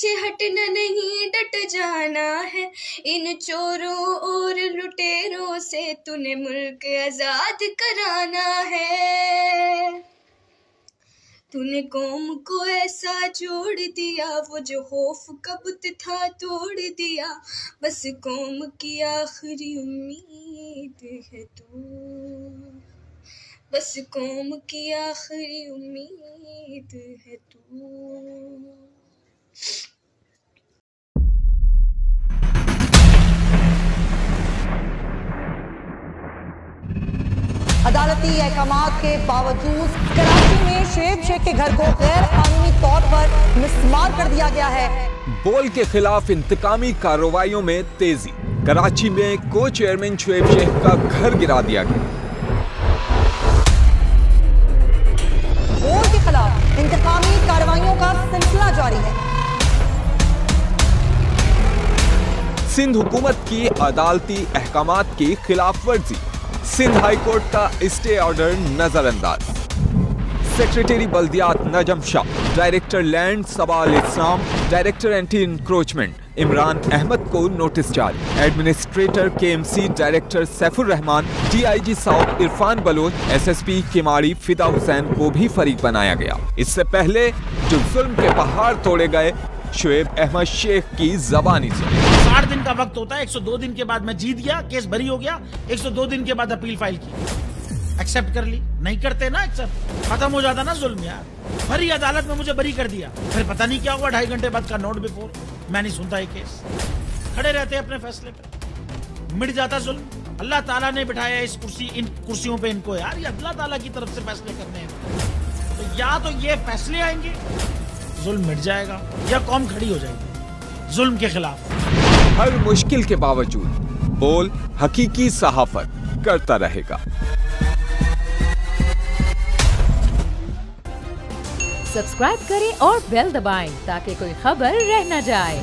पीछे हटना नहीं, डट जाना है। इन चोरों और लुटेरों से तूने मुल्क आजाद कराना है। तूने कौम को ऐसा जोड़ दिया, वो जो खौफ का बुत था तोड़ दिया। बस कौम की आखिरी उम्मीद है तू, बस कौम की आखिरी उम्मीद है तू। अदालती अहकामात के बावजूद कराची में शोएब शेख के घर को गैर कानूनी तौर पर मिसमार कर दिया गया है। बोल के खिलाफ इंतकामी कार्रवाइयों में तेजी। कराची में को चेयरमैन शोएब शेख का घर गिरा दिया गया। बोल के खिलाफ इंतकामी कार्रवाइयों का सिलसिला जारी है। सिंध हुकूमत की अदालती अहकामात की खिलाफ वर्जी। सिंध हाई कोर्ट का स्टे ऑर्डर नजरअंदाज। सेक्रेटरी बल्दियात Najam Shah, director land Sabal Islam, director anti encroachment Imran Ahmed को नोटिस जारी। Administrator KMC director Saifur Rahman, DIG south Irfan Baloch, SSP Keamari Fida Hussain को भी फरीक बनाया गया। इससे पहले जो जुल्म के पहाड़ तोड़े गए, शोएब अहमद शेख की जबानी सुनी। 60 दिन का वक्त होता है, 102 दिन के बाद मैं जीत गया, केस भरी हो गया, 102 दिन के बाद अपील फाइल की, एक्सेप्ट कर ली। नहीं करते ना एक्सेप्ट, खत्म हो जाता ना जुल्म यार। भरी अदालत में मुझे बरी कर दिया, फिर पता नहीं क्या हुआ, 2.5 घंटे बाद का नोट बिफोर, मैं नहीं सुनता ये केस। खड़े रहते अपने फैसले पे, मिट जाता जुल्म। अल्लाह ताला ने बिठाया इस कुर्सी, इन कुर्सियों पे इनको यार, ये अल्लाह ताला की तरफ से फैसले करने हैं। तो या तो ये फैसले आएंगे, जुल्म मिट जाएगा, या कौम खड़ी हो जाएगी जुल्म के खिलाफ। हर मुश्किल के बावजूद बोल हकीकी सहाफत करता रहेगा। सब्सक्राइब करें और बेल दबाएं ताकि कोई खबर रह न जाए।